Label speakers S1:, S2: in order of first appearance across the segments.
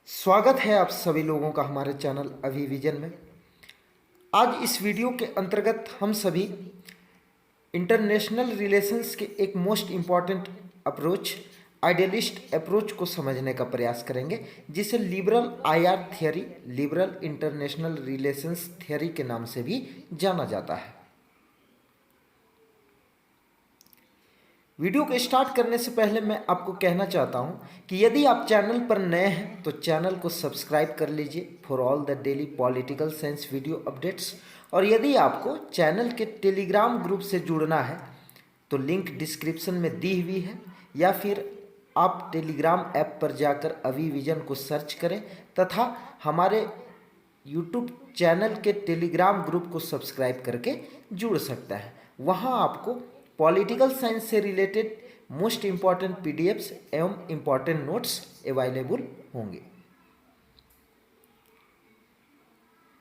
S1: स्वागत है आप सभी लोगों का हमारे चैनल अभी विजन में। आज इस वीडियो के अंतर्गत हम सभी इंटरनेशनल रिलेशंस के एक most important approach idealist approach को समझने का प्रयास करेंगे, जिसे liberal IR theory, liberal international relations theory के नाम से भी जाना जाता है। वीडियो को स्टार्ट करने से पहले मैं आपको कहना चाहता हूं कि यदि आप चैनल पर नए हैं तो चैनल को सब्सक्राइब कर लीजिए for all the daily political science video updates. और यदि आपको चैनल के टेलीग्राम ग्रुप से जुड़ना है तो लिंक डिस्क्रिप्शन में दी हुई है, या फिर आप टेलीग्राम ऐप पर जाकर अभी विजन को सर्च करें तथा हमारे यूट्यूब चैनल के टेलीग्राम ग्रुप को सब्सक्राइब करके जुड़ सकता है। वहाँ आपको पॉलिटिकल साइंस से रिलेटेड मोस्ट इम्पॉर्टेंट पीडीएफ्स एवं इम्पॉर्टेंट नोट्स अवेलेबल होंगे।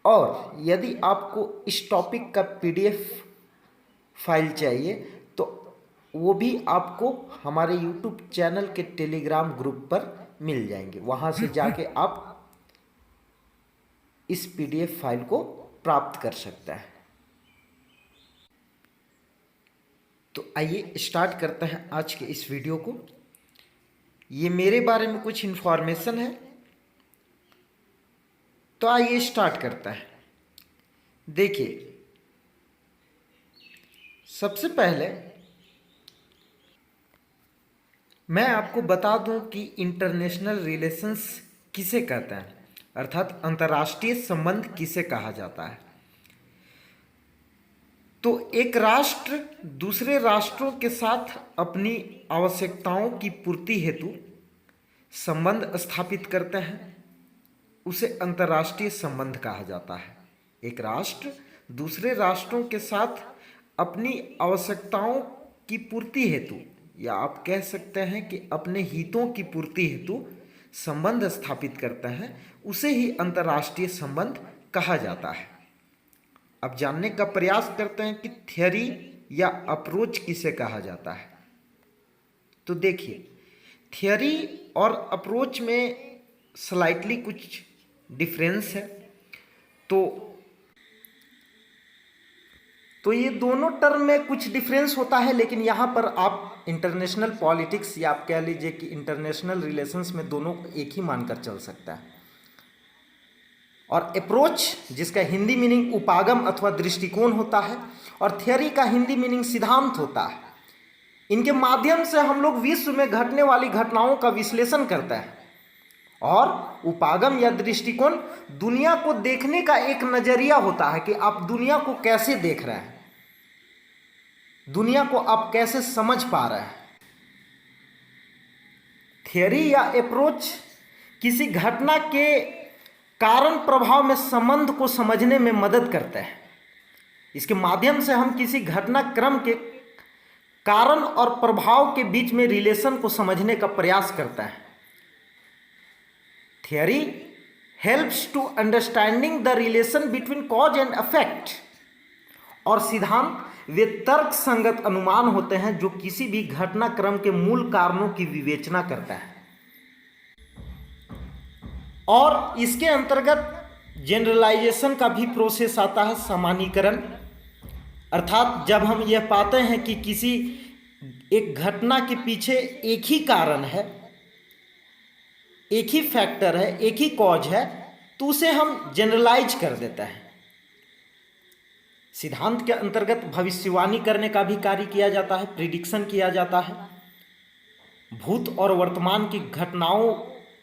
S1: और यदि आपको इस टॉपिक का पीडीएफ फाइल चाहिए तो वो भी आपको हमारे यूट्यूब चैनल के टेलीग्राम ग्रुप पर मिल जाएंगे। वहाँ से जाके आप इस पीडीएफ फाइल को प्राप्त कर सकता है। तो आइए स्टार्ट करते हैं आज के इस वीडियो को। ये मेरे बारे में कुछ इन्फॉर्मेशन है, तो आइए स्टार्ट करता है। देखिए, सबसे पहले मैं आपको बता दूं कि इंटरनेशनल रिलेशंस किसे कहते हैं, अर्थात अंतर्राष्ट्रीय संबंध किसे कहा जाता है। तो एक राष्ट्र दूसरे राष्ट्रों के साथ अपनी आवश्यकताओं की पूर्ति हेतु संबंध स्थापित करते हैं, उसे अंतर्राष्ट्रीय संबंध कहा जाता है। एक राष्ट्र दूसरे राष्ट्रों के साथ अपनी आवश्यकताओं की पूर्ति हेतु, या आप कह सकते हैं कि अपने हितों की पूर्ति हेतु संबंध स्थापित करता है, उसे ही अंतर्राष्ट्रीय संबंध कहा जाता है। अब जानने का प्रयास करते हैं कि थियरी या अप्रोच किसे कहा जाता है। तो देखिए, थियरी और अप्रोच में स्लाइटली कुछ डिफरेंस है। तो ये दोनों टर्म में कुछ डिफरेंस होता है, लेकिन यहाँ पर आप इंटरनेशनल पॉलिटिक्स या आप कह लीजिए कि इंटरनेशनल रिलेशंस में दोनों एक ही मानकर चल सकता है। और अप्रोच, जिसका हिंदी मीनिंग उपागम अथवा दृष्टिकोण होता है, और थियरी का हिंदी मीनिंग सिद्धांत होता है। इनके माध्यम से हम लोग विश्व में घटने वाली घटनाओं का विश्लेषण करते हैं। और उपागम या दृष्टिकोण दुनिया को देखने का एक नजरिया होता है कि आप दुनिया को कैसे देख रहे हैं, दुनिया को आप कैसे समझ पा रहे हैं। थियरी या अप्रोच किसी घटना के कारण प्रभाव में संबंध को समझने में मदद करते हैं। इसके माध्यम से हम किसी घटनाक्रम के कारण और प्रभाव के बीच में रिलेशन को समझने का प्रयास करते हैं। Theory helps to understanding the relation between cause and effect, और सिद्धांत वे तर्क संगत अनुमान होते हैं जो किसी भी घटनाक्रम के मूल कारणों की विवेचना करता है। और इसके अंतर्गत जनरलाइजेशन का भी प्रोसेस आता है, सामान्यीकरण। अर्थात जब हम यह पाते हैं कि किसी एक घटना के पीछे एक ही कारण है, एक ही फैक्टर है, एक ही कॉज है, तो उसे हम जनरलाइज कर देते हैं। सिद्धांत के अंतर्गत भविष्यवाणी करने का भी कार्य किया जाता है, प्रिडिक्शन किया जाता है। भूत और वर्तमान की घटनाओं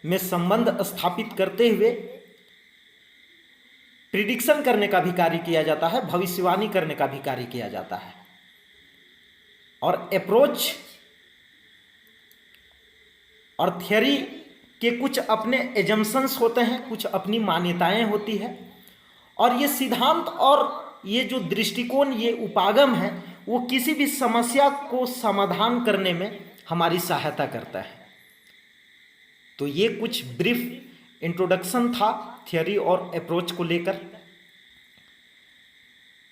S1: में संबंध स्थापित करते हुए प्रिडिक्शन करने का भी कार्य किया जाता है, भविष्यवाणी करने का भी कार्य किया जाता है। और अप्रोच और थियरी के कुछ अपने एजम्पशंस होते हैं, कुछ अपनी मान्यताएं होती है। और ये सिद्धांत और ये जो दृष्टिकोण, ये उपागम है, वो किसी भी समस्या को समाधान करने में हमारी सहायता करता है। तो ये कुछ ब्रीफ इंट्रोडक्शन था थियरी और अप्रोच को लेकर।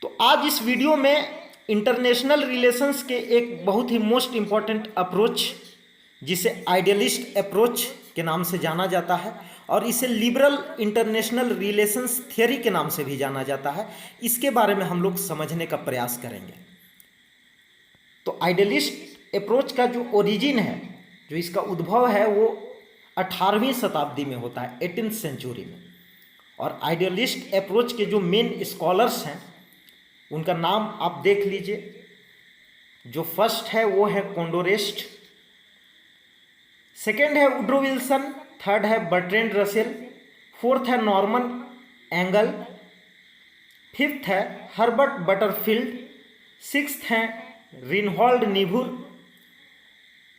S1: तो आज इस वीडियो में इंटरनेशनल रिलेशंस के एक बहुत ही मोस्ट इम्पॉर्टेंट अप्रोच, जिसे आइडियलिस्ट अप्रोच के नाम से जाना जाता है, और इसे लिबरल इंटरनेशनल रिलेशंस थियरी के नाम से भी जाना जाता है। इसके बारे में हम लोग समझने का प्रयास करेंगे। तो आइडियलिस्ट अप्रोच का जो ओरिजिन है, जो इसका उद्भव है, वो 18वीं शताब्दी में होता है, 18th सेंचुरी में। और आइडियलिस्ट अप्रोच के जो मेन स्कॉलर्स हैं उनका नाम आप देख लीजिए। जो फर्स्ट है वो है कोंडोरेस्ट, सेकेंड है वुड्रो विल्सन, थर्ड है बर्ट्रैंड रसेल, फोर्थ है नॉर्मन एंगल, फिफ्थ है हर्बर्ट बटरफील्ड, सिक्स्थ है रिनहोल्ड नीबुर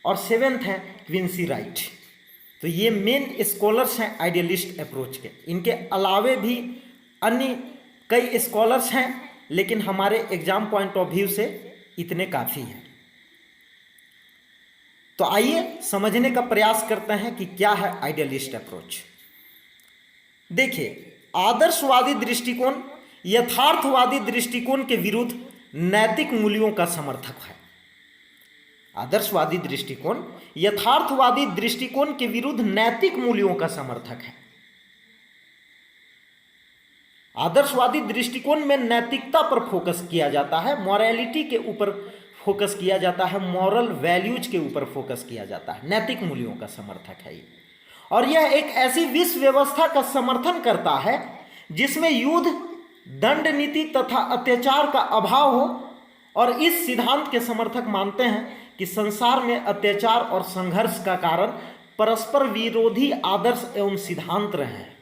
S1: और सेवेंथ है क्विंसी राइट। तो ये मेन स्कॉलर्स हैं आइडियलिस्ट अप्रोच के। इनके अलावे भी अन्य कई स्कॉलर्स हैं, लेकिन हमारे एग्जाम पॉइंट ऑफ व्यू से इतने काफ़ी हैं। तो आइए समझने का प्रयास करते हैं कि क्या है आइडियलिस्ट अप्रोच। देखिए, आदर्शवादी दृष्टिकोण यथार्थवादी दृष्टिकोण के विरुद्ध नैतिक मूल्यों का समर्थक है। आदर्शवादी दृष्टिकोण यथार्थवादी दृष्टिकोण के विरुद्ध नैतिक मूल्यों का समर्थक है। आदर्शवादी दृष्टिकोण में नैतिकता पर फोकस किया जाता है, मॉरलिटी के ऊपर फोकस किया जाता है, मॉरल वैल्यूज के ऊपर फोकस किया जाता है, नैतिक मूल्यों का समर्थक है ये। और यह एक ऐसी विश्व व्यवस्था का समर्थन करता है जिसमें युद्ध, दंड नीति तथा अत्याचार का अभाव हो। और इस सिद्धांत के समर्थक मानते हैं कि संसार में अत्याचार और संघर्ष का कारण परस्पर विरोधी आदर्श एवं सिद्धांत रहे हैं।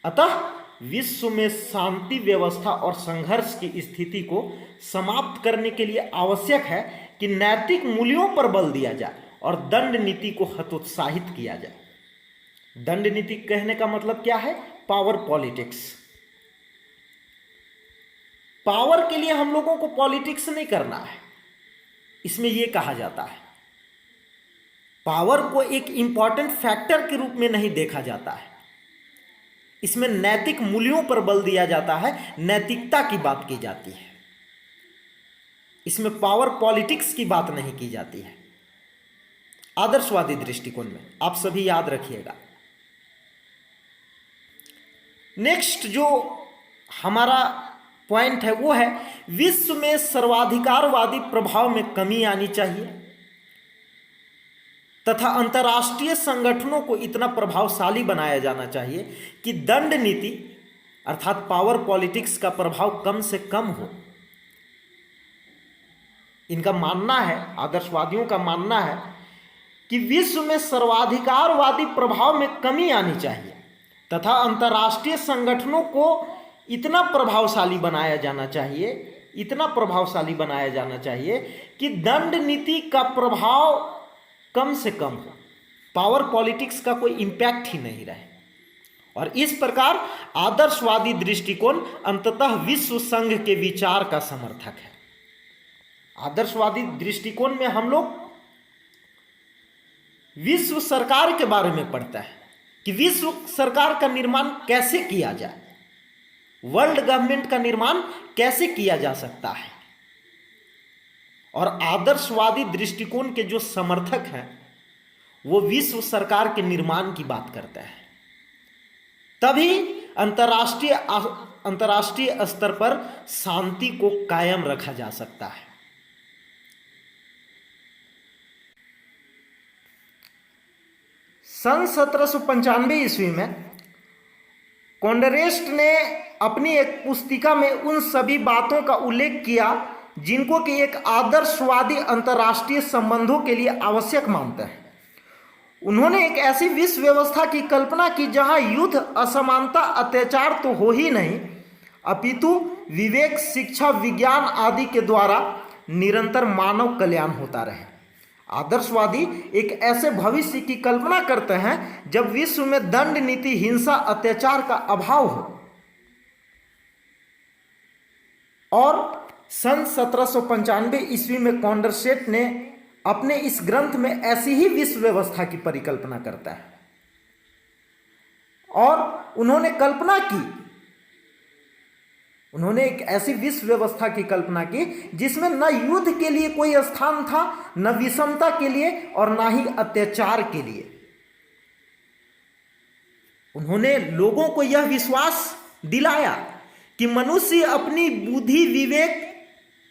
S1: अतः विश्व में शांति व्यवस्था और संघर्ष की स्थिति को समाप्त करने के लिए आवश्यक है कि नैतिक मूल्यों पर बल दिया जाए और दंड नीति को हतोत्साहित किया जाए। दंड नीति कहने का मतलब क्या है? Power politics. पावर के लिए हम लोगों को पॉलिटिक्स नहीं करना है, इसमें यह कहा जाता है। पावर को एक इंपॉर्टेंट फैक्टर के रूप में नहीं देखा जाता है, इसमें नैतिक मूल्यों पर बल दिया जाता है, नैतिकता की बात की जाती है। इसमें पावर पॉलिटिक्स की बात नहीं की जाती है आदर्शवादी दृष्टिकोण में, आप सभी याद रखिएगा। नेक्स्ट जो हमारा पॉइंट है वो है विश्व में सर्वाधिकारवादी प्रभाव में कमी आनी चाहिए तथा अंतर्राष्ट्रीय संगठनों को इतना प्रभावशाली बनाया जाना चाहिए कि दंड नीति अर्थात पावर पॉलिटिक्स का प्रभाव कम से कम हो। इनका मानना है, आदर्शवादियों का मानना है कि विश्व में सर्वाधिकारवादी प्रभाव में कमी आनी चाहिए तथा अंतर्राष्ट्रीय संगठनों को इतना प्रभावशाली बनाया जाना चाहिए, इतना प्रभावशाली बनाया जाना चाहिए कि दंड नीति का प्रभाव कम से कम हो, पावर पॉलिटिक्स का कोई इंपैक्ट ही नहीं रहे। और इस प्रकार आदर्शवादी दृष्टिकोण अंततः विश्व संघ के विचार का समर्थक है। आदर्शवादी दृष्टिकोण में हम लोग विश्व सरकार के बारे में पढ़ते हैं कि विश्व सरकार का निर्माण कैसे किया जाए, वर्ल्ड गवर्नमेंट का निर्माण कैसे किया जा सकता है। और आदर्शवादी दृष्टिकोण के जो समर्थक हैं वो विश्व सरकार के निर्माण की बात करते हैं, तभी अंतर्राष्ट्रीय स्तर पर शांति को कायम रखा जा सकता है। सन 1795 ईस्वी में कोंडरेस्ट ने अपनी एक पुस्तिका में उन सभी बातों का उल्लेख किया जिनको कि एक आदर्शवादी अंतर्राष्ट्रीय संबंधों के लिए आवश्यक मानते हैं। उन्होंने एक ऐसी विश्व व्यवस्था की कल्पना की जहां युद्ध, असमानता, अत्याचार तो हो ही नहीं, अपितु विवेक, शिक्षा, विज्ञान आदि के द्वारा निरंतर मानव कल्याण होता रहे। आदर्शवादी एक ऐसे भविष्य की कल्पना करते हैं जब विश्व में दंड नीति, हिंसा, अत्याचार का अभाव हो। और सन 1795 ईस्वी में कॉन्डरसेट ने अपने इस ग्रंथ में ऐसी ही विश्व व्यवस्था की परिकल्पना करता है। और उन्होंने एक ऐसी विश्व व्यवस्था की कल्पना की जिसमें न युद्ध के लिए कोई स्थान था, न विषमता के लिए और न ही अत्याचार के लिए। उन्होंने लोगों को यह विश्वास दिलाया कि मनुष्य अपनी बुद्धि, विवेक,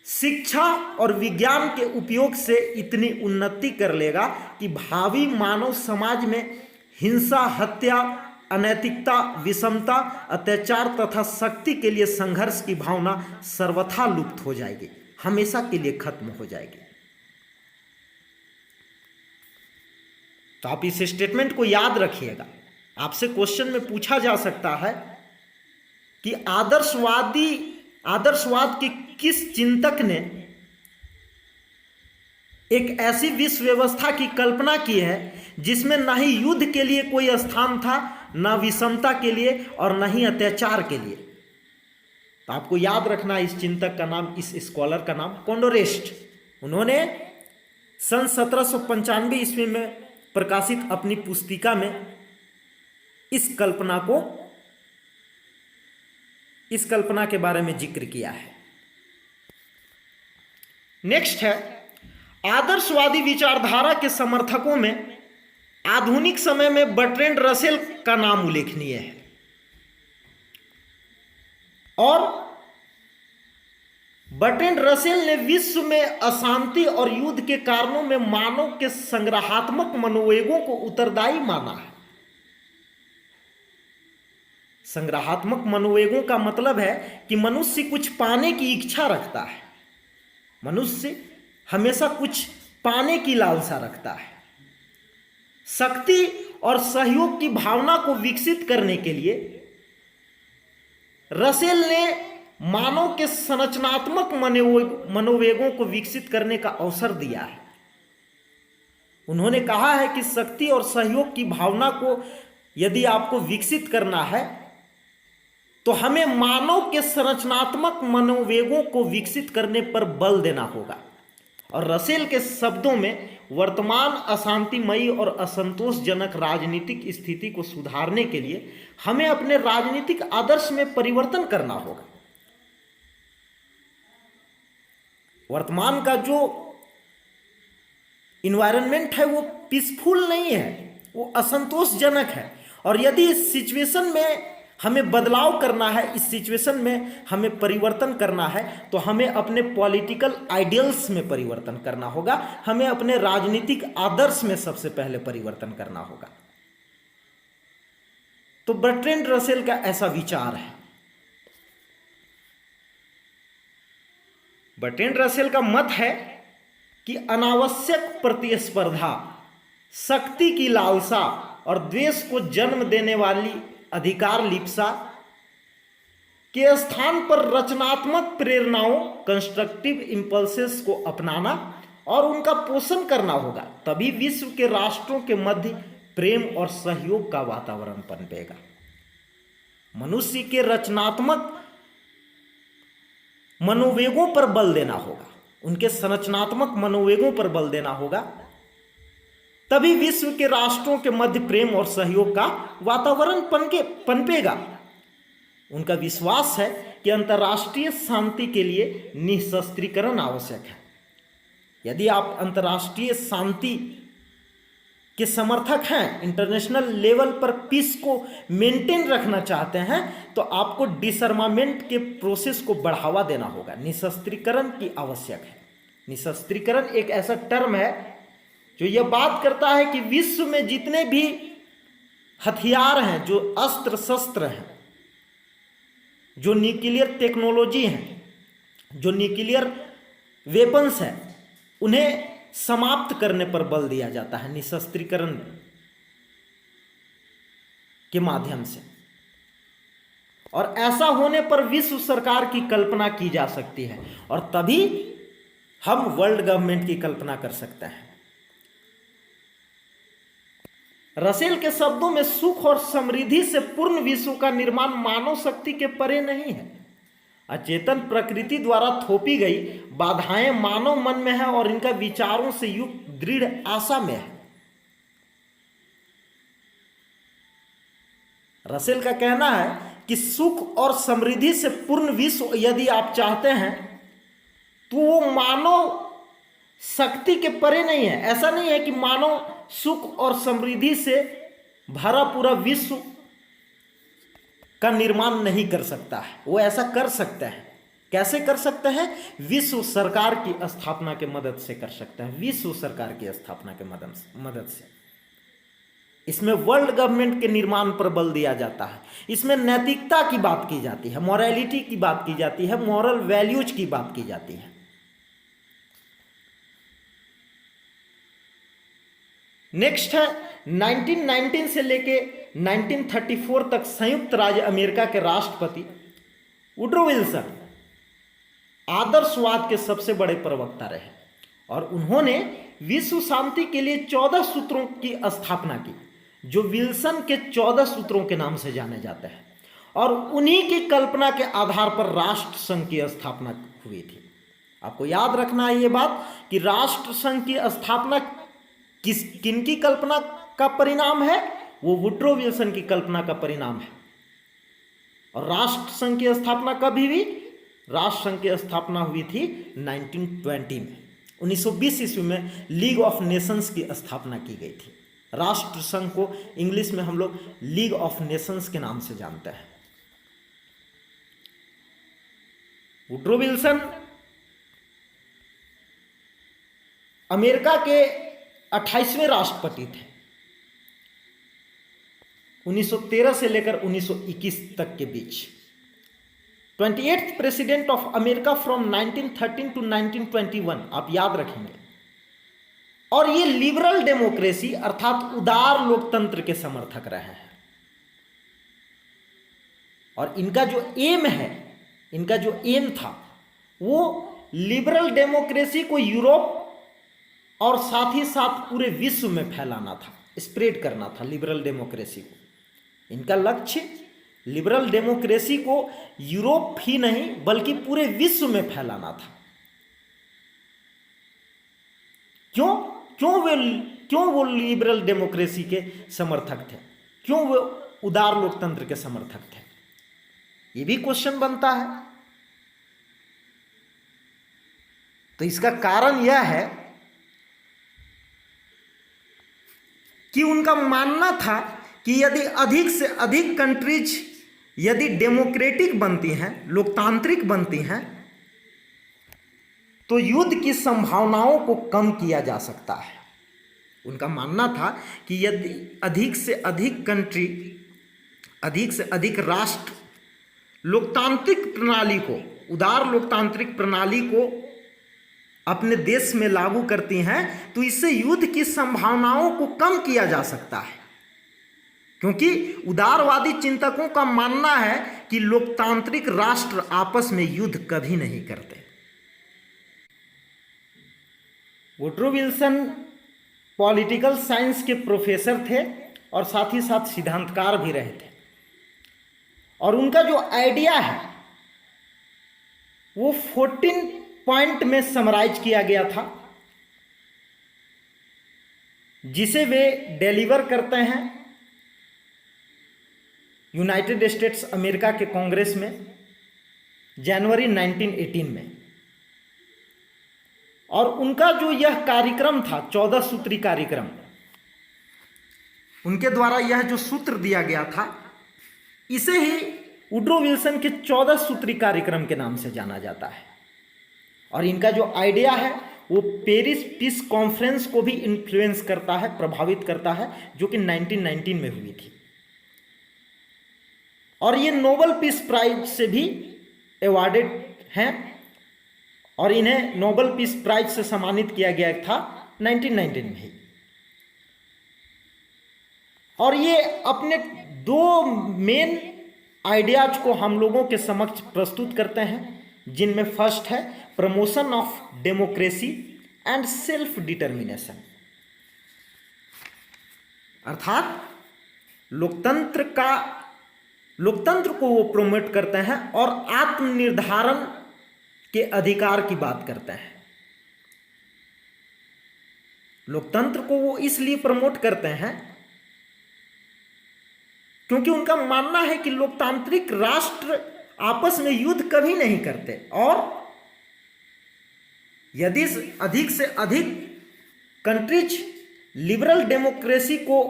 S1: शिक्षा और विज्ञान के उपयोग से इतनी उन्नति कर लेगा कि भावी मानव समाज में हिंसा, हत्या, अनैतिकता, विषमता, अत्याचार तथा शक्ति के लिए संघर्ष की भावना सर्वथा लुप्त हो जाएगी, हमेशा के लिए खत्म हो जाएगी। तो आप इस स्टेटमेंट को याद रखिएगा। आपसे क्वेश्चन में पूछा जा सकता है कि आदर्शवाद के किस चिंतक ने एक ऐसी विश्व व्यवस्था की कल्पना की है जिसमें न ही युद्ध के लिए कोई स्थान था, न विषमता के लिए और न ही अत्याचार के लिए। तो आपको याद रखना इस चिंतक का नाम, इस स्कॉलर का नाम कोंडोरेस्ट। उन्होंने सन 1795 ईस्वी में प्रकाशित अपनी पुस्तिका में इस कल्पना के बारे में जिक्र किया है। नेक्स्ट है, आदर्शवादी विचारधारा के समर्थकों में आधुनिक समय में बर्ट्रैंड रसेल का नाम उल्लेखनीय है। और बर्ट्रैंड रसेल ने विश्व में अशांति और युद्ध के कारणों में मानव के संग्रहात्मक मनोवेगों को उत्तरदायी माना है। संग्रहात्मक मनोवेगों का मतलब है कि मनुष्य कुछ पाने की इच्छा रखता है, मनुष्य हमेशा कुछ पाने की लालसा रखता है। शक्ति और सहयोग की भावना को विकसित करने के लिए रसेल ने मानव के संरचनात्मक मनोवेगों को विकसित करने का अवसर दिया है। उन्होंने कहा है कि शक्ति और सहयोग की भावना को यदि आपको विकसित करना है तो हमें मानव के संरचनात्मक मनोवेगों को विकसित करने पर बल देना होगा। और रसेल के शब्दों में वर्तमान अशांतिमयी और असंतोषजनक राजनीतिक स्थिति को सुधारने के लिए हमें अपने राजनीतिक आदर्श में परिवर्तन करना होगा। वर्तमान का जो इन्वायरमेंट है वो पीसफुल नहीं है, वो असंतोषजनक है। और यदि इस सिचुएशन में हमें बदलाव करना है, इस सिचुएशन में हमें परिवर्तन करना है, तो हमें अपने पॉलिटिकल आइडियल्स में परिवर्तन करना होगा, हमें अपने राजनीतिक आदर्श में सबसे पहले परिवर्तन करना होगा। तो बर्ट्रैंड रसेल का ऐसा विचार है। बर्ट्रैंड रसेल का मत है कि अनावश्यक प्रतिस्पर्धा, शक्ति की लालसा और द्वेष को जन्म देने वाली अधिकार लिप्सा के स्थान पर रचनात्मक प्रेरणाओं, कंस्ट्रक्टिव इंपल्सेस को अपनाना और उनका पोषण करना होगा, तभी विश्व के राष्ट्रों के मध्य प्रेम और सहयोग का वातावरण पनपेगा। मनुष्य के रचनात्मक मनोवेगों पर बल देना होगा, उनके संरचनात्मक मनोवेगों पर बल देना होगा, तभी विश्व के राष्ट्रों के मध्य प्रेम और सहयोग का वातावरण पनपेगा। उनका विश्वास है कि अंतर्राष्ट्रीय शांति के लिए निःशस्त्रीकरण आवश्यक है। यदि आप अंतर्राष्ट्रीय शांति के समर्थक हैं, इंटरनेशनल लेवल पर पीस को मेंटेन रखना चाहते हैं, तो आपको डिसर्मामेंट के प्रोसेस को बढ़ावा देना होगा। निःशस्त्रीकरण की आवश्यक है। निःशस्त्रीकरण एक ऐसा टर्म है जो यह बात करता है कि विश्व में जितने भी हथियार हैं, जो अस्त्र शस्त्र हैं, जो न्यूक्लियर टेक्नोलॉजी हैं, जो न्यूक्लियर वेपन्स हैं, उन्हें समाप्त करने पर बल दिया जाता है निःशस्त्रीकरण के माध्यम से। और ऐसा होने पर विश्व सरकार की कल्पना की जा सकती है और तभी हम वर्ल्ड गवर्नमेंट की कल्पना कर सकते हैं। रसेल के शब्दों में सुख और समृद्धि से पूर्ण विश्व का निर्माण मानव शक्ति के परे नहीं है। अचेतन प्रकृति द्वारा थोपी गई बाधाएं मानव मन में है और इनका विचारों से युक्त दृढ़ आशा में है। रसेल का कहना है कि सुख और समृद्धि से पूर्ण विश्व यदि आप चाहते हैं तो वो मानव शक्ति के परे नहीं है। ऐसा नहीं है कि मानव सुख और समृद्धि से भरा पूरा विश्व का निर्माण नहीं कर सकता है। वो ऐसा कर सकते हैं। कैसे कर सकते हैं? विश्व सरकार की स्थापना के मदद से कर सकते हैं। विश्व सरकार की स्थापना के मदद से। इसमें वर्ल्ड गवर्नमेंट के निर्माण पर बल दिया जाता है। इसमें नैतिकता की बात की जाती है, मॉरलिटी की बात की जाती है, मॉरल वैल्यूज की बात की जाती है। नेक्स्ट है 1919 से लेके 1934 तक संयुक्त राज्य अमेरिका के राष्ट्रपति वुड्रो विल्सन आदर्शवाद के सबसे बड़े प्रवक्ता रहे और उन्होंने विश्व शांति के लिए 14 सूत्रों की स्थापना की, जो विल्सन के 14 सूत्रों के नाम से जाने जाते हैं। और उन्हीं की कल्पना के आधार पर राष्ट्र संघ की स्थापना हुई थी। आपको याद रखना है ये बात कि राष्ट्र संघ की स्थापना किनकी कल्पना का परिणाम है? वो वुड्रो विल्सन की कल्पना का परिणाम है। और राष्ट्र संघ की स्थापना कभी भी, राष्ट्र संघ की स्थापना हुई थी 1920 में। 1920 ईस्वी में लीग ऑफ नेशंस की स्थापना की गई थी। राष्ट्र संघ को इंग्लिश में हम लोग लीग ऑफ नेशंस के नाम से जानते हैं। वुड्रो विल्सन अमेरिका के 28वें राष्ट्रपति थे 1913 से लेकर 1921 तक के बीच। 28th president of America from 1913 to 1921, आप याद रखेंगे। और ये लिबरल डेमोक्रेसी अर्थात उदार लोकतंत्र के समर्थक रहे हैं। और इनका जो एम है, इनका जो एम था वो लिबरल डेमोक्रेसी को यूरोप और साथ ही साथ पूरे विश्व में फैलाना था, स्प्रेड करना था लिबरल डेमोक्रेसी को। इनका लक्ष्य लिबरल डेमोक्रेसी को यूरोप ही नहीं बल्कि पूरे विश्व में फैलाना था। क्यों वो लिबरल डेमोक्रेसी के समर्थक थे? क्यों वो उदार लोकतंत्र के समर्थक थे? ये भी क्वेश्चन बनता है। तो इसका कारण यह है कि उनका मानना था कि यदि अधिक से अधिक कंट्रीज यदि डेमोक्रेटिक बनती हैं, लोकतांत्रिक बनती हैं, तो युद्ध की संभावनाओं को कम किया जा सकता है। उनका मानना था कि यदि अधिक से अधिक कंट्री, अधिक से अधिक राष्ट्र लोकतांत्रिक प्रणाली को, उदार लोकतांत्रिक प्रणाली को अपने देश में लागू करती हैं, तो इससे युद्ध की संभावनाओं को कम किया जा सकता है। क्योंकि उदारवादी चिंतकों का मानना है कि लोकतांत्रिक राष्ट्र आपस में युद्ध कभी नहीं करते। वुड्रो विल्सन पॉलिटिकल साइंस के प्रोफेसर थे और साथ ही साथ सिद्धांतकार भी रहे थे। और उनका जो आइडिया है वो 14 पॉइंट में समराइज किया गया था, जिसे वे डिलीवर करते हैं यूनाइटेड स्टेट्स अमेरिका के कांग्रेस में जनवरी 1918 में। और उनका जो यह कार्यक्रम था 14 सूत्री कार्यक्रम, उनके द्वारा यह जो सूत्र दिया गया था, इसे ही वुड्रो विल्सन के 14 सूत्री कार्यक्रम के नाम से जाना जाता है। और इनका जो आइडिया है वो पेरिस पीस कॉन्फ्रेंस को भी इन्फ्लुएंस करता है, प्रभावित करता है, जो कि 1919 में हुई थी। और ये नोबेल पीस प्राइज से भी अवार्डेड हैं और इन्हें नोबेल पीस प्राइज से सम्मानित किया गया था 1919 में ही। और ये अपने दो मेन आइडियाज को हम लोगों के समक्ष प्रस्तुत करते हैं, जिनमें फर्स्ट है promotion of democracy and self determination, अर्थात लोकतंत्र को वो प्रोमोट करते हैं और आत्मनिर्धारण के अधिकार की बात करते हैं। लोकतंत्र को वो इसलिए प्रमोट करते हैं क्योंकि उनका मानना है कि लोकतांत्रिक राष्ट्र आपस में युद्ध कभी नहीं करते, और यदि अधिक से अधिक कंट्रीज लिबरल डेमोक्रेसी को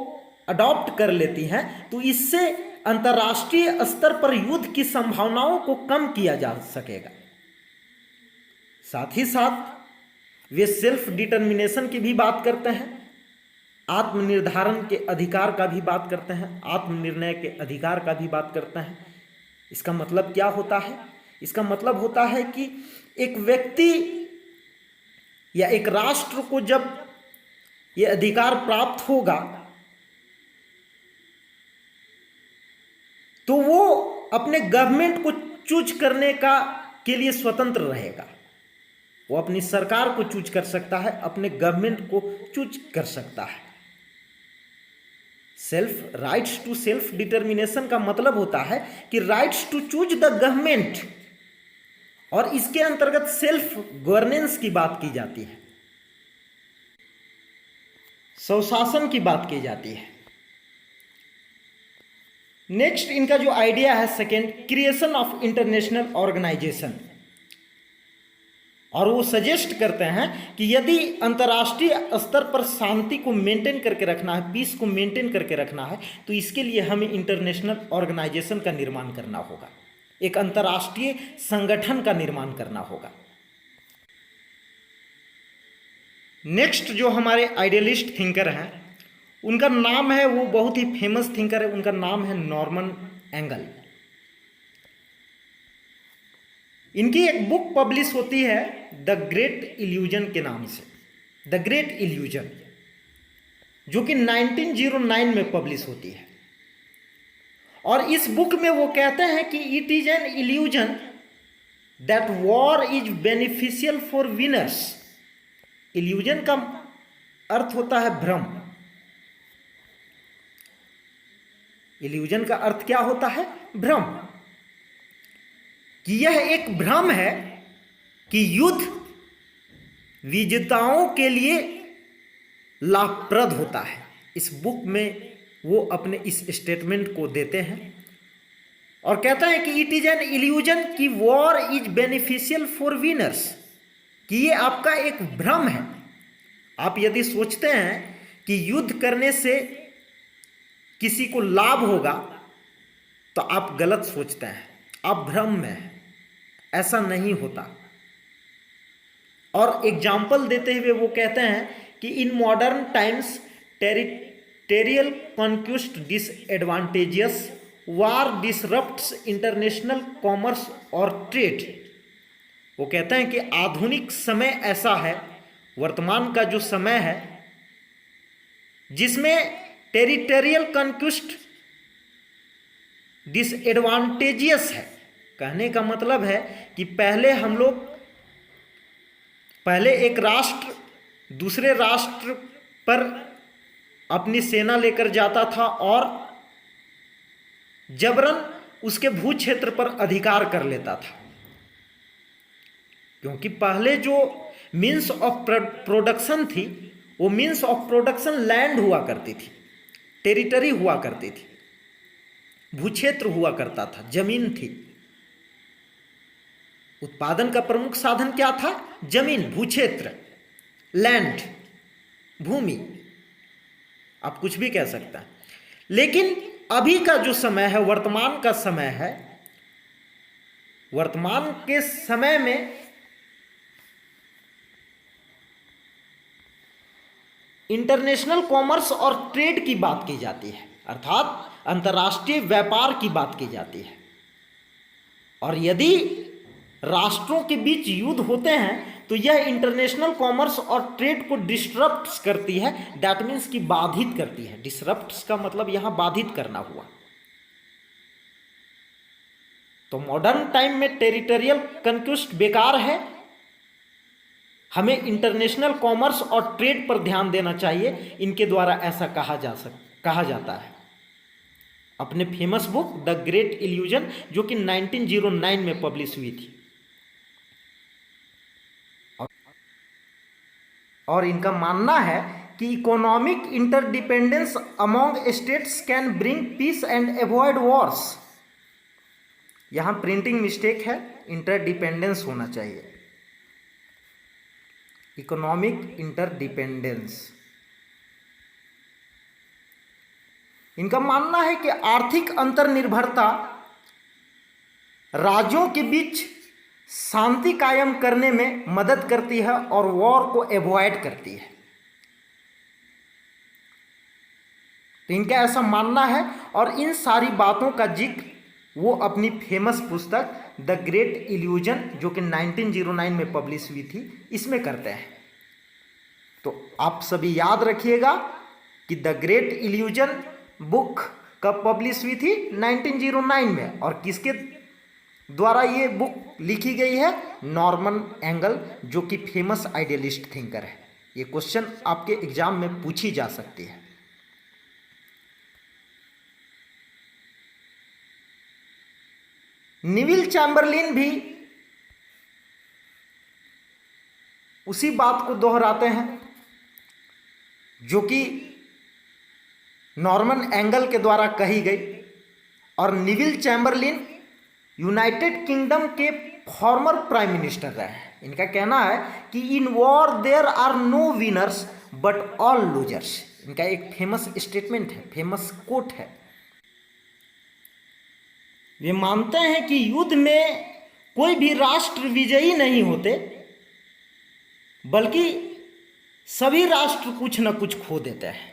S1: अडॉप्ट कर लेती हैं तो इससे अंतर्राष्ट्रीय स्तर पर युद्ध की संभावनाओं को कम किया जा सकेगा। साथ ही साथ वे सेल्फ डिटर्मिनेशन की भी बात करते हैं, आत्मनिर्धारण के अधिकार का भी बात करते हैं, आत्मनिर्णय के अधिकार का भी बात करते हैं। इसका मतलब क्या होता है? इसका मतलब होता है कि एक व्यक्ति या एक राष्ट्र को जब यह अधिकार प्राप्त होगा तो वो अपने गवर्नमेंट को चूज करने के लिए स्वतंत्र रहेगा। वो अपनी सरकार को चूज कर सकता है, अपने गवर्नमेंट को चूज कर सकता है। राइट्स टू सेल्फ डिटर्मिनेशन का मतलब होता है कि rights to choose the government, और इसके अंतर्गत सेल्फ गवर्नेंस की बात की जाती है, स्वशासन की बात की जाती है। नेक्स्ट इनका जो आइडिया है second, creation of international organisation, और वो सजेस्ट करते हैं कि यदि अंतर्राष्ट्रीय स्तर पर शांति को मेंटेन करके रखना है, पीस को मेंटेन करके रखना है, तो इसके लिए हमें इंटरनेशनल ऑर्गेनाइजेशन का निर्माण करना होगा, एक अंतर्राष्ट्रीय संगठन का निर्माण करना होगा। नेक्स्ट जो हमारे आइडियलिस्ट थिंकर हैं उनका नाम है, वो बहुत ही फेमस थिंकर है, उनका नाम है नॉर्मन एंगल। इनकी एक बुक पब्लिश होती है द ग्रेट इल्यूजन के नाम से, द ग्रेट इल्यूजन, जो कि 1909 में पब्लिश होती है। और इस बुक में वो कहते हैं कि it is an illusion that war is beneficial for winners. Illusion का अर्थ होता है भ्रम। इल्यूजन का अर्थ क्या होता है? भ्रम। कि यह एक भ्रम है कि युद्ध विजेताओं के लिए लाभप्रद होता है। इस बुक में वो अपने इस स्टेटमेंट को देते हैं और कहता है कि इट इज एन इल्यूजन कि war is beneficial for winners, कि ये आपका एक भ्रम है। आप यदि सोचते हैं कि युद्ध करने से किसी को लाभ होगा तो आप गलत सोचते हैं, आप भ्रम में हैं, ऐसा नहीं होता। और एग्जाम्पल देते हुए वो कहते हैं कि in modern times territorial conquest disadvantageous, war disrupts international commerce और ट्रेड। वो कहते हैं कि आधुनिक समय ऐसा है, वर्तमान का जो समय है, जिसमें टेरिटोरियल कॉन्क्विस्ट डिसएडवांटेजियस है। कहने का मतलब है कि पहले एक राष्ट्र दूसरे राष्ट्र पर अपनी सेना लेकर जाता था और जबरन उसके भू क्षेत्र पर अधिकार कर लेता था, क्योंकि पहले जो मीन्स ऑफ प्रोडक्शन थी वो मीन्स ऑफ प्रोडक्शन लैंड हुआ करती थी, टेरिटरी हुआ करती थी, भूक्षेत्र हुआ करता था, जमीन थी। उत्पादन का प्रमुख साधन क्या था? जमीन, भूक्षेत्र, लैंड, भूमि, आप कुछ भी कह सकते हैं। लेकिन अभी का जो समय है, वर्तमान का समय है, वर्तमान के समय में इंटरनेशनल कॉमर्स और ट्रेड की बात की जाती है, अर्थात अंतर्राष्ट्रीय व्यापार की बात की जाती है। और यदि राष्ट्रों के बीच युद्ध होते हैं तो यह इंटरनेशनल कॉमर्स और ट्रेड को डिस्टरप्ट करती है, दैट मीन्स कि बाधित करती है। डिसरप्ट का मतलब यहां बाधित करना हुआ। तो मॉडर्न टाइम में टेरिटोरियल कॉन्क्विस्ट बेकार है, हमें इंटरनेशनल कॉमर्स और ट्रेड पर ध्यान देना चाहिए। इनके द्वारा ऐसा कहा जाता है अपने famous book the great illusion, जो कि 1909 में पब्लिश हुई थी। और इनका मानना है कि economic interdependence among states can bring peace and avoid Wars. यहां प्रिंटिंग मिस्टेक है, इंटरडिपेंडेंस होना चाहिए, इकोनॉमिक इंटरडिपेंडेंस। इनका मानना है कि आर्थिक अंतर्निर्भरता राज्यों के बीच शांति कायम करने में मदद करती है और वॉर को एवॉइड करती है। तो इनका ऐसा मानना है और इन सारी बातों का जिक्र वो अपनी फेमस पुस्तक द ग्रेट इल्यूजन जो कि 1909 में पब्लिश हुई थी इसमें करते हैं। तो आप सभी याद रखिएगा कि द ग्रेट इल्यूजन बुक कब पब्लिश हुई थी? 1909 में। और किसके द्वारा ये बुक लिखी गई है? नॉर्मन एंगल, जो कि फेमस आइडियलिस्ट थिंकर है। ये क्वेश्चन आपके एग्जाम में पूछी जा सकती है। निविल चैम्बरलिन भी उसी बात को दोहराते हैं जो कि नॉर्मन एंगल के द्वारा कही गई। और निविल चैम्बरलिन यूनाइटेड किंगडम के फॉर्मर प्राइम मिनिस्टर रहे हैं। इनका कहना है कि in war there are no winners but all losers. इनका एक फेमस स्टेटमेंट है, फेमस कोट है। वे मानते हैं कि युद्ध में कोई भी राष्ट्र विजयी नहीं होते, बल्कि सभी राष्ट्र कुछ न कुछ खो देते हैं।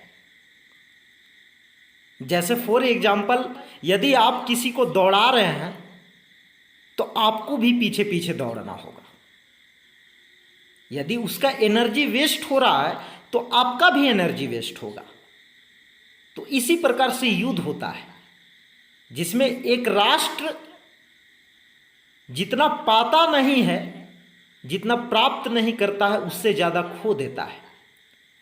S1: जैसे फॉर एग्जाम्पल, यदि आप किसी को दौड़ा रहे हैं तो आपको भी पीछे पीछे दौड़ना होगा। यदि उसका एनर्जी वेस्ट हो रहा है तो आपका भी एनर्जी वेस्ट होगा। तो इसी प्रकार से युद्ध होता है, जिसमें एक राष्ट्र जितना पाता नहीं है, जितना प्राप्त नहीं करता है, उससे ज़्यादा खो देता है।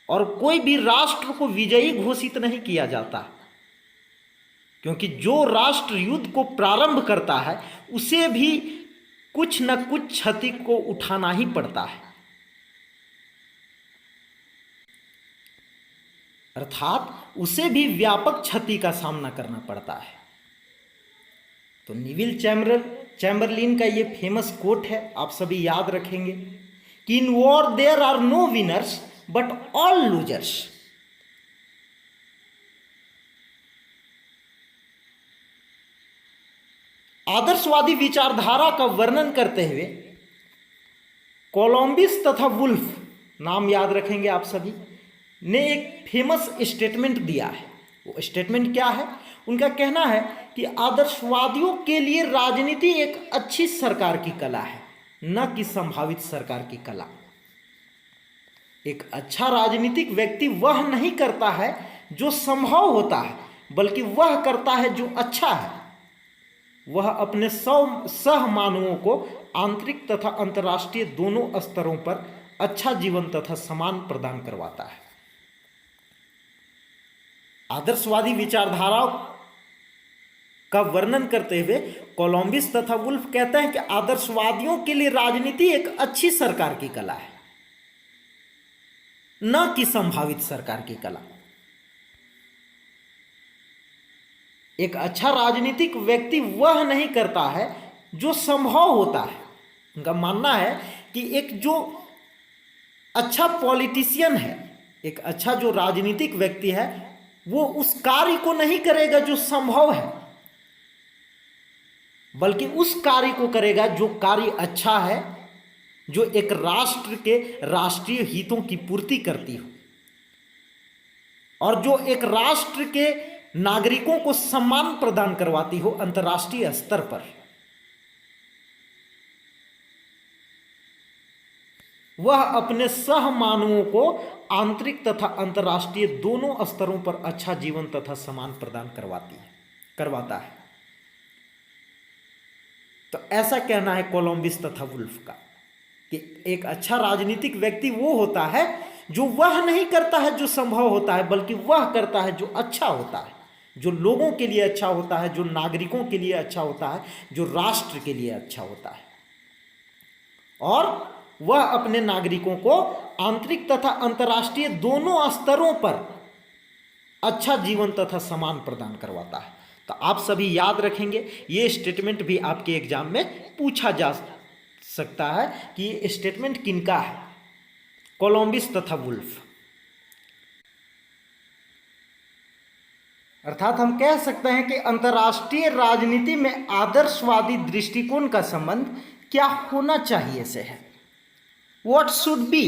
S1: और कोई भी राष्ट्र को विजयी घोषित नहीं किया जाता, क्योंकि जो राष्ट्र युद्ध को प्रारंभ करता है उसे भी कुछ न कुछ क्षति को उठाना ही पड़ता है। अर्थात उसे भी व्यापक क्षति का सामना करना पड़ता है। तो निविल चैम्बरलिन का ये फेमस कोट है, आप सभी याद रखेंगे कि in war there are no winners but all losers. आदर्शवादी विचारधारा का वर्णन करते हुए कोलंबस तथा वुल्फ, नाम याद रखेंगे आप सभी, ने एक फेमस स्टेटमेंट दिया है। वो स्टेटमेंट क्या है? उनका कहना है कि आदर्शवादियों के लिए राजनीति एक अच्छी सरकार की कला है, न कि संभावित सरकार की कला। एक अच्छा राजनीतिक व्यक्ति वह नहीं करता है जो संभव होता है, बल्कि वह करता है जो अच्छा है। वह अपने सह मानवों को आंतरिक तथा अंतर्राष्ट्रीय दोनों स्तरों पर अच्छा जीवन तथा सम्मान प्रदान करवाता है। आदर्शवादी विचारधारा का वर्णन करते हुए कोलंबस तथा वुल्फ कहते हैं कि आदर्शवादियों के लिए राजनीति एक अच्छी सरकार की कला है, न कि संभावित सरकार की कला। एक अच्छा राजनीतिक व्यक्ति वह नहीं करता है जो संभव होता है। उनका मानना है कि एक जो अच्छा पॉलिटिशियन है, एक अच्छा जो राजनीतिक व्यक्ति है, वो उस कार्य को नहीं करेगा जो संभव है, बल्कि उस कार्य को करेगा जो कार्य अच्छा है, जो एक राष्ट्र के राष्ट्रीय हितों की पूर्ति करती हो और जो एक राष्ट्र के नागरिकों को सम्मान प्रदान करवाती हो अंतर्राष्ट्रीय स्तर पर। वह अपने सह मानवों को आंतरिक तथा अंतर्राष्ट्रीय दोनों स्तरों पर अच्छा जीवन तथा सम्मान प्रदान करवाता है। तो ऐसा कहना है कोलंबस तथा वुल्फ का कि एक अच्छा राजनीतिक व्यक्ति वो होता है जो वह नहीं करता है जो संभव होता है, बल्कि वह करता है जो अच्छा होता है, जो लोगों के लिए अच्छा होता है, जो नागरिकों के लिए अच्छा होता है, जो राष्ट्र के लिए अच्छा होता है। और वह अपने नागरिकों को आंतरिक तथा अंतर्राष्ट्रीय दोनों स्तरों पर अच्छा जीवन तथा सम्मान प्रदान करवाता है। तो आप सभी याद रखेंगे, ये स्टेटमेंट भी आपके एग्जाम में पूछा जा सकता है कि ये स्टेटमेंट किनका है, कोलंबस तथा वुल्फ। अर्थात हम कह सकते हैं कि अंतर्राष्ट्रीय राजनीति में आदर्शवादी दृष्टिकोण का संबंध क्या होना चाहिए से है। व्हाट शुड बी,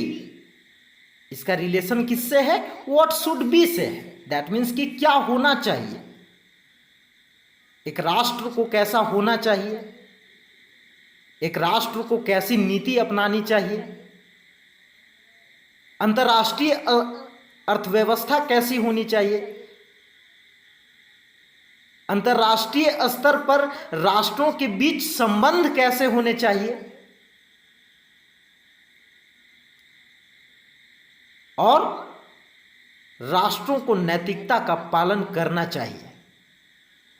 S1: इसका रिलेशन किससे है? व्हाट शुड बी से है। दैट मीन्स कि क्या होना चाहिए, एक राष्ट्र को कैसा होना चाहिए, एक राष्ट्र को कैसी नीति अपनानी चाहिए, अंतर्राष्ट्रीय अर्थव्यवस्था कैसी होनी चाहिए, अंतर्राष्ट्रीय स्तर पर राष्ट्रों के बीच संबंध कैसे होने चाहिए, और राष्ट्रों को नैतिकता का पालन करना चाहिए।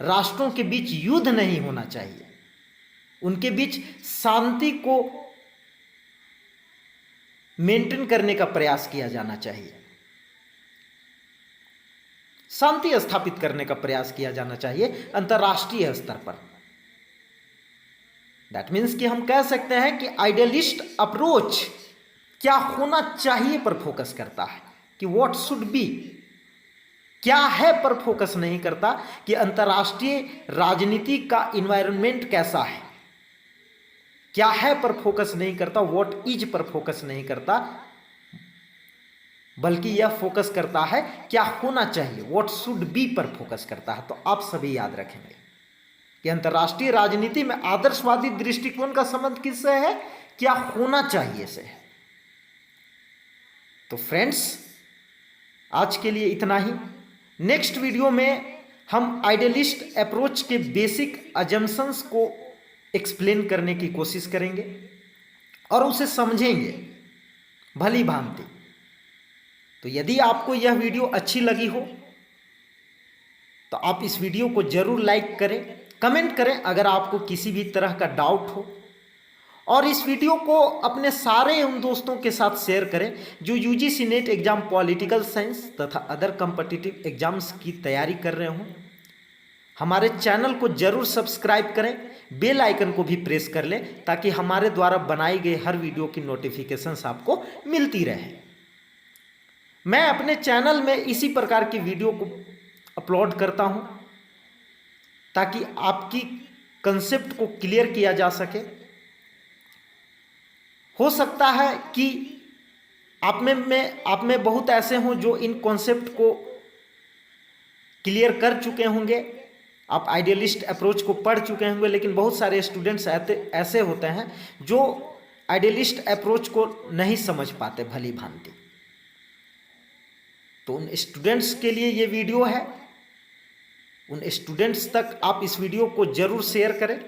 S1: राष्ट्रों के बीच युद्ध नहीं होना चाहिए, उनके बीच शांति को मेंटेन करने का प्रयास किया जाना चाहिए, शांति स्थापित करने का प्रयास किया जाना चाहिए अंतर्राष्ट्रीय स्तर पर। दैट मीन्स कि हम कह सकते हैं कि आइडियलिस्ट अप्रोच क्या होना चाहिए पर फोकस करता है, कि व्हाट शुड बी, क्या है पर फोकस नहीं करता कि अंतर्राष्ट्रीय राजनीति का इन्वायरमेंट कैसा है, क्या है पर फोकस नहीं करता, व्हाट इज पर फोकस नहीं करता, बल्कि यह फोकस करता है क्या होना चाहिए, व्हाट शुड बी पर फोकस करता है। तो आप सभी याद रखेंगे कि अंतर्राष्ट्रीय राजनीति में आदर्शवादी दृष्टिकोण का संबंध किससे है? क्या होना चाहिए से है। तो फ्रेंड्स, आज के लिए इतना ही। नेक्स्ट वीडियो में हम आइडियलिस्ट अप्रोच के बेसिक अजम्पशंस को एक्सप्लेन करने की कोशिश करेंगे और उसे समझेंगे भली भांति। तो यदि आपको यह वीडियो अच्छी लगी हो तो आप इस वीडियो को जरूर लाइक करें, कमेंट करें अगर आपको किसी भी तरह का डाउट हो, और इस वीडियो को अपने सारे उन दोस्तों के साथ शेयर करें जो UGC net exam, political science तथा अदर कॉम्पिटिटिव एग्जाम्स की तैयारी कर रहे हों। हमारे चैनल को जरूर सब्सक्राइब करें, बेल आइकन को भी प्रेस कर लें ताकि हमारे द्वारा बनाई गई हर वीडियो की नोटिफिकेशंस आपको मिलती रहे। मैं अपने चैनल में इसी प्रकार की वीडियो को अपलोड करता हूं ताकि आपकी कंसेप्ट को क्लियर किया जा सके। हो सकता है कि आप में बहुत ऐसे हों जो इन कॉन्सेप्ट को क्लियर कर चुके होंगे, आप आइडियलिस्ट अप्रोच को पढ़ चुके होंगे, लेकिन बहुत सारे स्टूडेंट्स ऐसे होते हैं जो आइडियलिस्ट अप्रोच को नहीं समझ पाते भली भांति। तो उन स्टूडेंट्स के लिए ये वीडियो है, उन स्टूडेंट्स तक आप इस वीडियो को जरूर शेयर करें।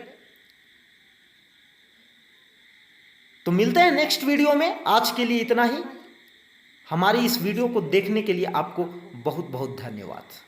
S1: तो मिलते हैं नेक्स्ट वीडियो में। आज के लिए इतना ही। हमारी इस वीडियो को देखने के लिए आपको बहुत बहुत धन्यवाद।